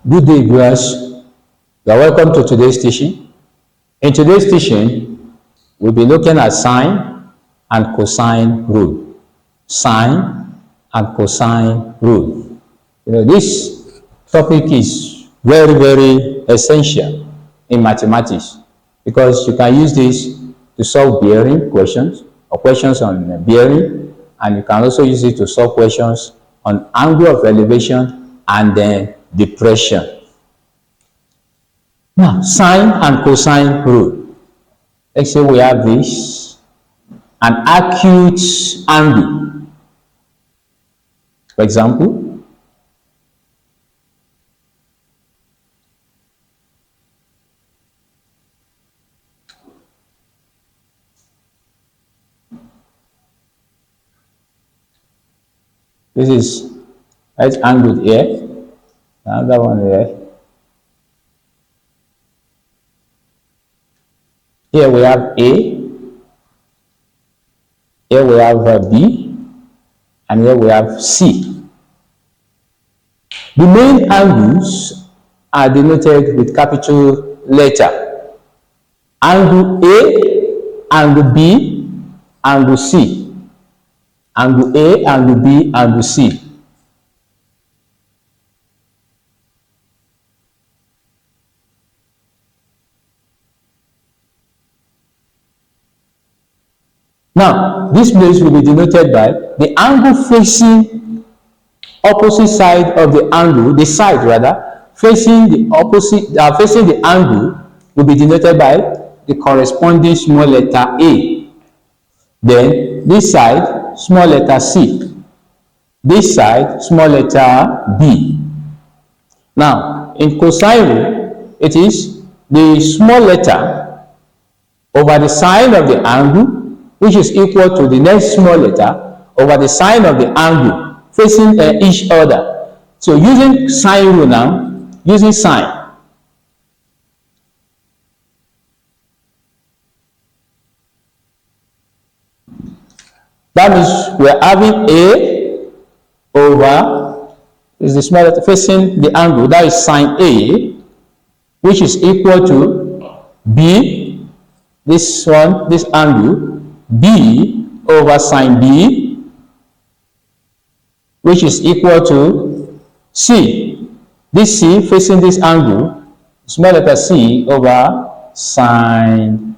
Good day, viewers. You are welcome to today's teaching. In today's teaching, we'll be looking at sine and cosine rule. Sine and cosine rule. This topic is very, very essential in mathematics because you can use this to solve bearing questions or questions on bearing, and you can also use it to solve questions on angle of elevation and then depression. Now, sine and cosine rule. Let's say we have this, an acute angle. For example, this is right angle here, another one here. Here we have A, here we have B, and here we have C. The main angles are denoted with capital letter. Angle A, angle B, angle C. Angle A, angle B, angle C. Now, this place will be denoted by the angle facing opposite side of the angle, the side rather, facing the opposite, facing the angle will be denoted by the corresponding small letter A. Then this side, small letter C. This side, small letter B. Now, in cosine rule, it is the small letter over the sine of the angle, which is equal to the next small letter over the sine of the angle facing each other. So using sine rule now, using sine. That means we're having A over, is the small letter facing the angle, that is sine A, which is equal to B, this one, this angle, B over sine B, which is equal to C. This C facing this angle, small letter C over sine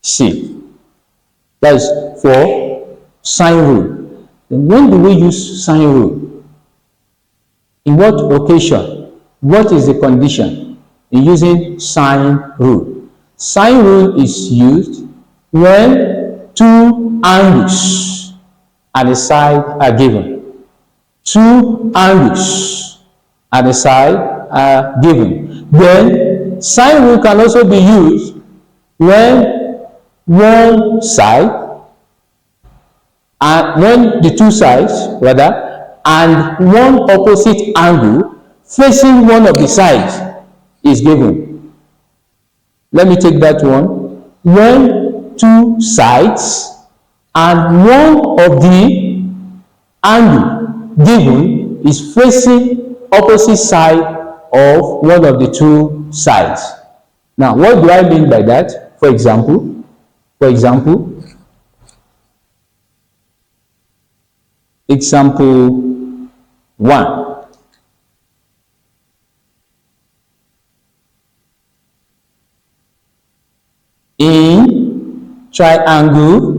C. That is for sine rule. Then when do we use sine rule? In what occasion? What is the condition in using sine rule? Sine rule is used when two angles at the side are given. Two angles at the side are given. Then sine rule can also be used when one side and when the two sides rather and one opposite angle facing one of the sides is given. Let me take that one. When two sides and one of the angle given is facing opposite side of one of the two sides. Now, what do I mean by that? For example, example 1. In triangle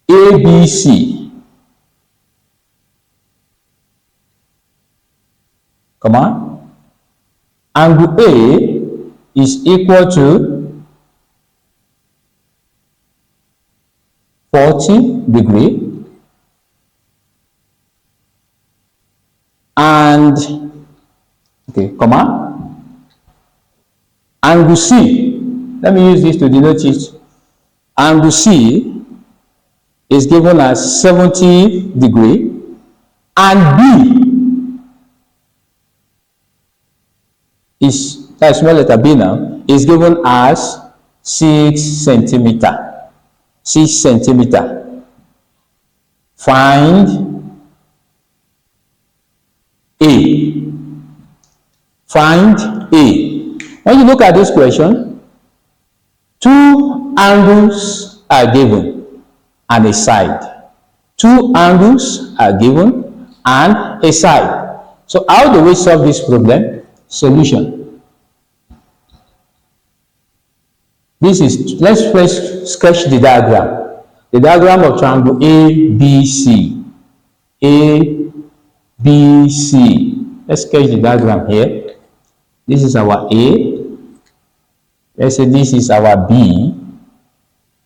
ABC, angle A is equal to 40 degree and angle C, let me use this to denote it. Angle C is given as 70 degree and B is, that small letter B now, is given as 6 centimeter. 6 centimeter. Find A. Find A. When you look at this question, two angles are given and a side. Two angles are given and a side. So how do we solve this problem? Solution. This is, let's first sketch the diagram. The diagram of triangle ABC. ABC. Let's sketch the diagram here. This is our A. Let's say this is our B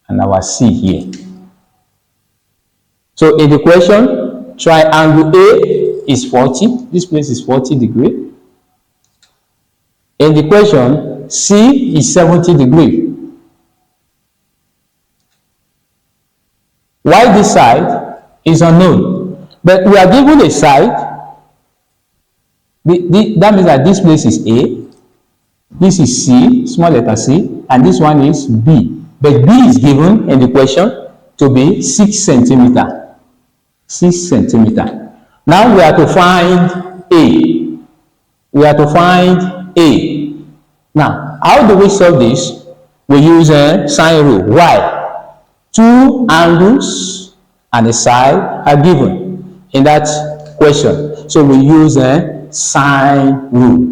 and our C here. So in the question, triangle A is 40. This place is 40 degrees. In the question, C is 70 degrees. Why this side is unknown, but we are given a side. That means that this place is A, this is C, small letter C, and this one is B. But B is given in the question to be 6 centimeter. 6 centimeter. Now we are to find A. We are to find A. Now, how do we solve this? We use a sine rule. Why? Two angles and a side are given in that question. So we use a sine rule.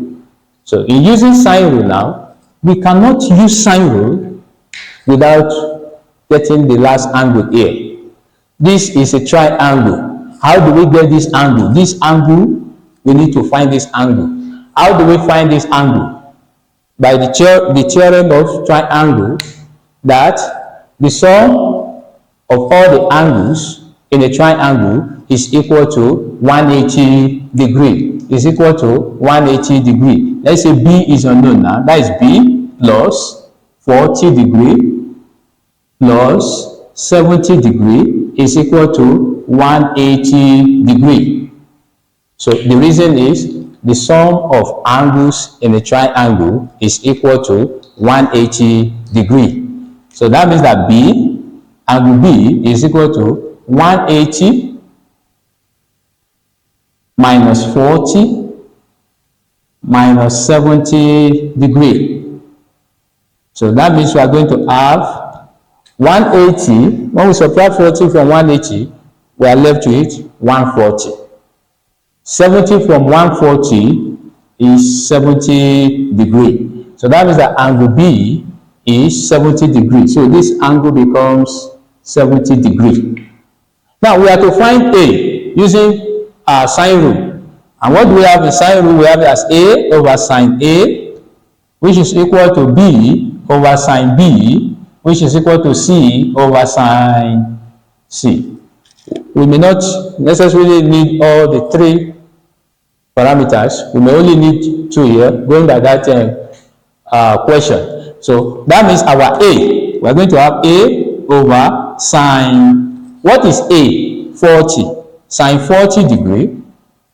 So in using sine rule now, we cannot use sine rule without getting the last angle here. This is a triangle. How do we get this angle? This angle, we need to find this angle. How do we find this angle? By the theorem of triangle, that the sum of all the angles in a triangle is equal to 180 degree. Is equal to 180 degree. Let's say B is unknown now. That is B plus 40 degree plus 70 degree is equal to 180 degree. So the reason is the sum of angles in a triangle is equal to 180 degree. So that means that B, angle B is equal to 180 minus 40 minus 70 degree. So that means we are going to have 180. When we subtract 40 from 180, we are left with 140. 70 from 140 is 70 degree. So that means that angle B is 70 degrees. So this angle becomes 70 degrees. Now we are to find A using our sine rule. And what do we have in sine rule? We have it as A over sine A, which is equal to B over sine B, which is equal to C over sine C. We may not necessarily need all the three parameters. We may only need two here, going by that question. So that means our A, we are going to have A over sine, what is A? 40. Sine 40 degree,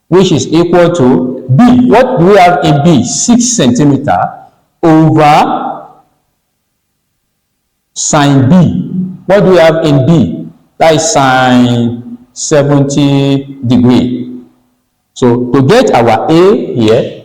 which is equal to B. What do we have in B? 6 centimeter over sine B. What do we have in B? That is sine 70 degree. So to get our A here,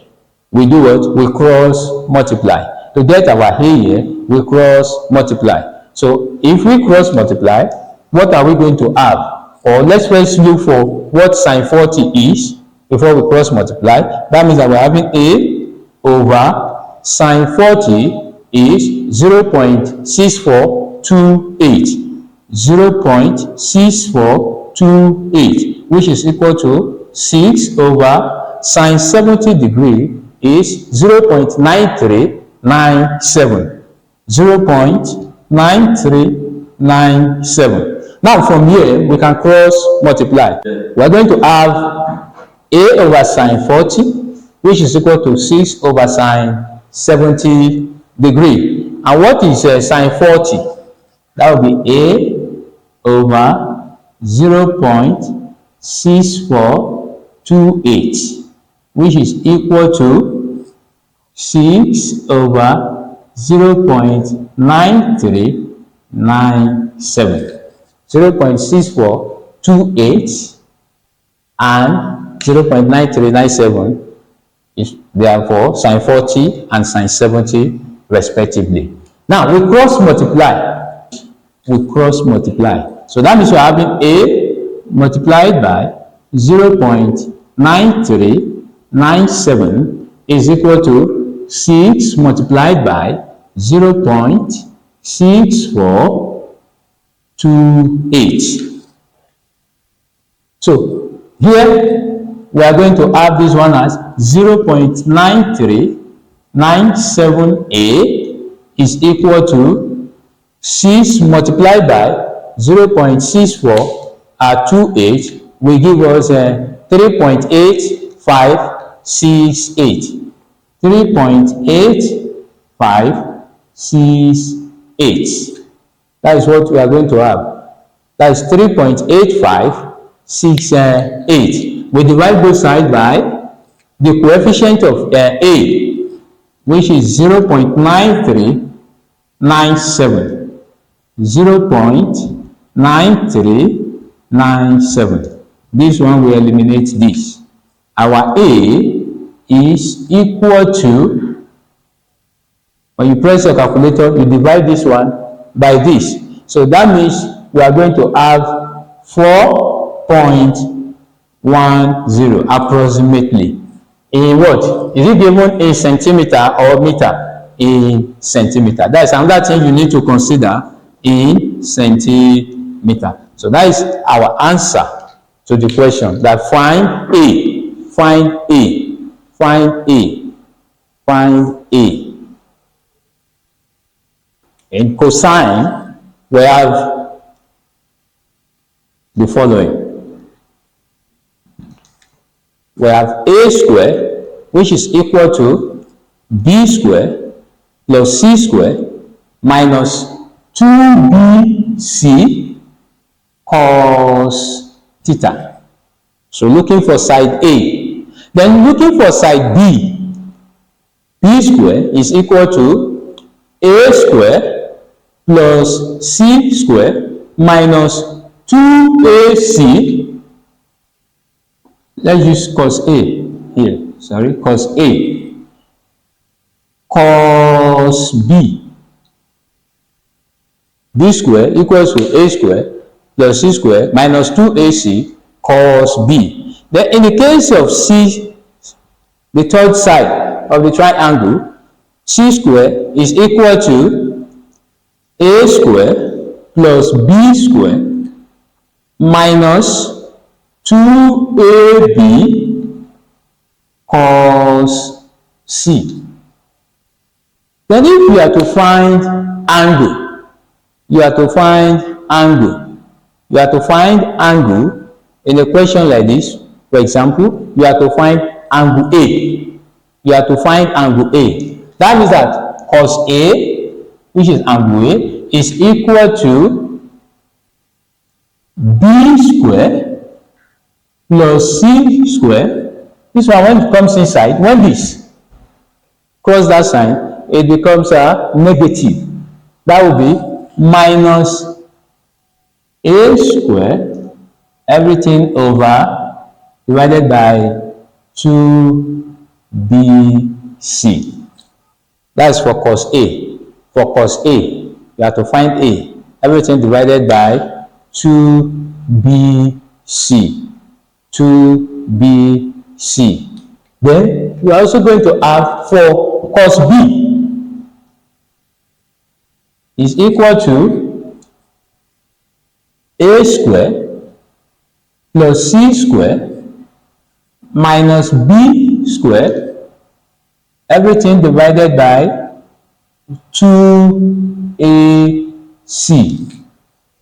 we do what? We cross multiply. To get our A here, we cross multiply. So if we cross multiply, what are we going to have? Or let's first look for what sine 40 is before we cross multiply. That means that we're having A over sine 40 is 0.6428. 0.6428, which is equal to 6 over sine 70 degree is 0.9397. 0.9397. Now from here we can cross multiply. We are going to have A over sine 40, which is equal to 6 over sine 70 degree. And what is sine 40? That will be A over 0.6428, which is equal to 6 over 0.9397. 0.6428 and 0.9397 is therefore sine 40 and sine 70 respectively. Now we cross multiply. So that means we're having A multiplied by 0.9397 is equal to 6 multiplied by 0.6428. So here we are going to have this one as 0.9397A is equal to 6 multiplied by 0.6428 will give us 3.8568. 3.8568. That is what we are going to have. That is 3.8568. We divide both sides by the coefficient of A, which is 0.9397. 0.9397. This one will eliminate this. Our A is equal to, when you press your calculator, you divide this one by this. So that means we are going to have 4.10 approximately. In what? Is it given in centimeter or meter? In centimeter. That is another thing you need to consider, in centimeter. So that is our answer to the question, that find A, find A, find A, find A. In cosine, we have the following. We have A squared, which is equal to B squared plus C squared minus 2BC cos theta. So looking for side A. Then looking for side B. B squared is equal to A squared plus C squared minus 2AC. Let's use cos A here. Sorry, cos A. Cos B. B squared equals to A squared plus C squared minus 2AC cos B. Then in the case of C, the third side of the triangle, C squared is equal to A squared plus B squared minus 2AB cos C. Then if we are to find angle, you have to find angle. You have to find angle in a question like this. For example, you have to find angle A. You have to find angle A. That means that cos A, which is angle A, is equal to B squared plus C squared. This one, when it comes inside, when this cross that sign, it becomes a negative. That will be minus A squared, everything over, divided by 2BC. That's for cos A. For cos A, you have to find A, everything divided by 2BC. 2BC. Then we are also going to have for cos B is equal to A squared plus C squared minus B squared, everything divided by 2AC.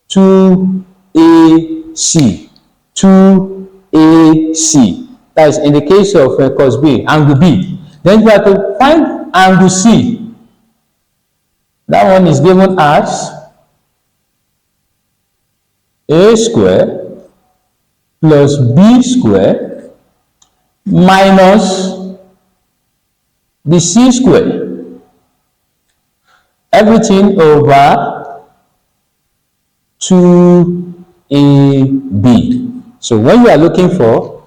2AC. 2AC. That is in the case of cos B, angle B. Then we have to find angle C. That one is given as A squared plus B squared minus the C squared, everything over 2AB. So when you are looking for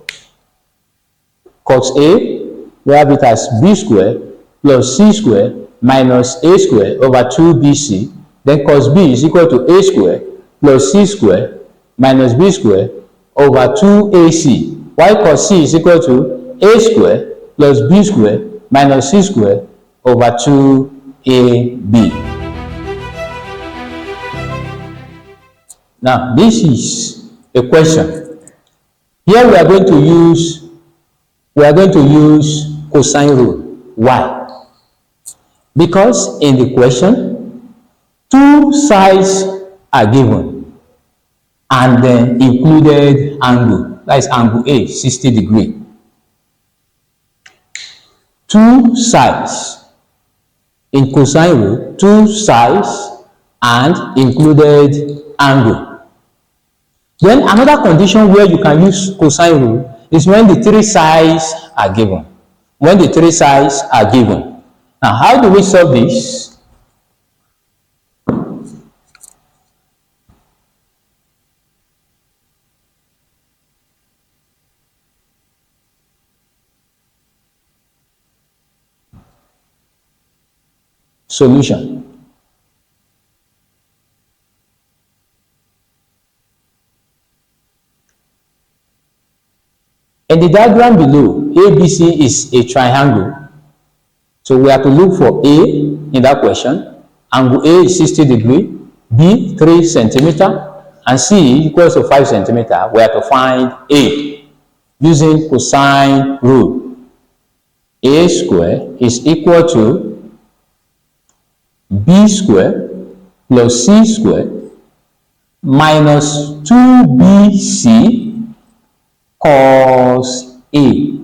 cos A, we have it as B squared plus C squared minus A squared over 2BC. Then cos B is equal to A squared plus C squared minus B squared over 2AC. While cos C is equal to A squared plus B squared minus C squared over 2AB. Now, this is a question. Here we are going to use cosine rule. Why? Because in the question, two sides are given and then included angle. That is angle A, 60 degrees. Two sides in cosine rule, two sides and included angle. Then another condition where you can use cosine rule is when the three sides are given. When the three sides are given. Now, how do we solve this? Solution. In the diagram below, ABC is a triangle. So we have to look for A in that question. Angle A is 60 degrees, B 3 centimeter, and C equals to 5 centimeter. We have to find A using cosine rule. A squared is equal to B squared plus C squared minus 2BC cos A.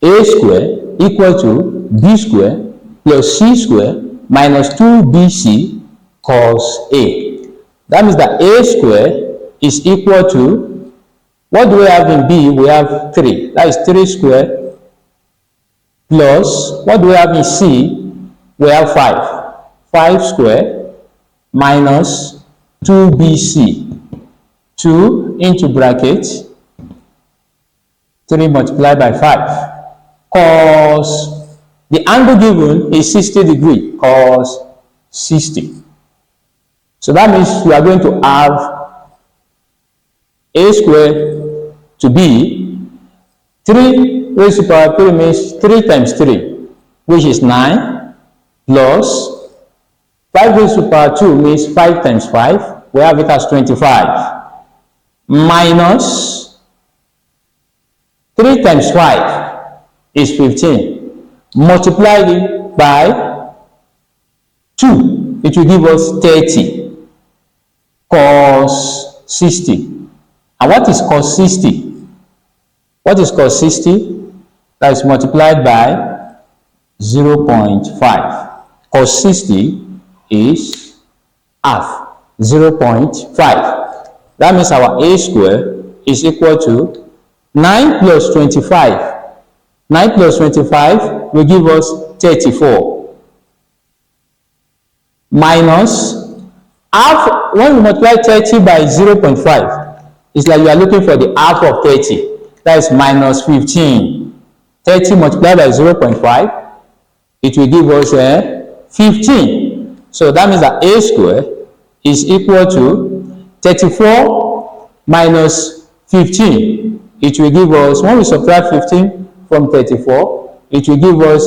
A square equal to B square plus C square minus 2BC cos A. That means that A square is equal to, what do we have in B? We have 3. That is 3 square plus, what do we have in C? We have 5. 5 square minus 2BC. 2 into bracket 3 multiplied by 5. Cos, the angle given is 60 degrees, cos 60. So that means we are going to have A squared to be 3 raised to the power 3 means 3 times 3, which is 9, plus 5 raised to the power 2 means 5 times 5, we have it as 25, minus 3 times 5 is 15. Multiply it by 2, it will give us 30, cos 60. And what is cos 60? What is cos 60? That is multiplied by 0.5. Cos 60 is half, 0.5. That means our A square is equal to 9 plus 25. 9 plus 25 will give us 34. Minus half, when we multiply 30 by 0.5, it's like you are looking for the half of 30. That is minus 15. 30 multiplied by 0.5, it will give us 15. So that means that A square is equal to 34 minus 15. It will give us, when we subtract 15 from 34, it will give us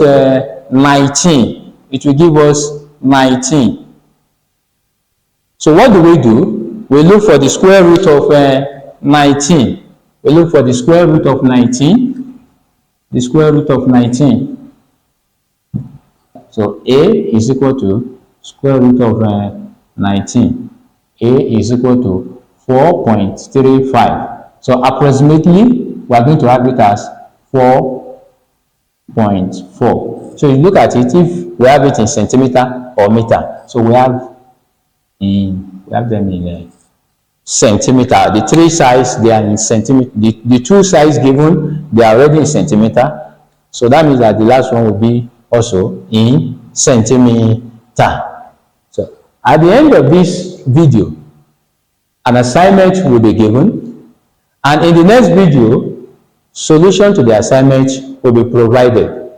19. It will give us 19. So what do? We look for the square root of 19. We look for the square root of 19. The square root of 19. So A is equal to square root of 19. A is equal to 4.35. So approximately, we are going to have it as 4.4. So you look at it, if we have it in centimeter or meter, so we have them in centimeter. The three sides, they are in centimeter. The two sides given, they are already in centimeter. So that means that the last one will be also in centimeter. So at the end of this video, an assignment will be given, and in the next video Solution to the assignment will be provided.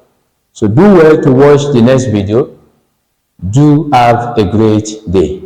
So do well to watch the next video. Do have a great day.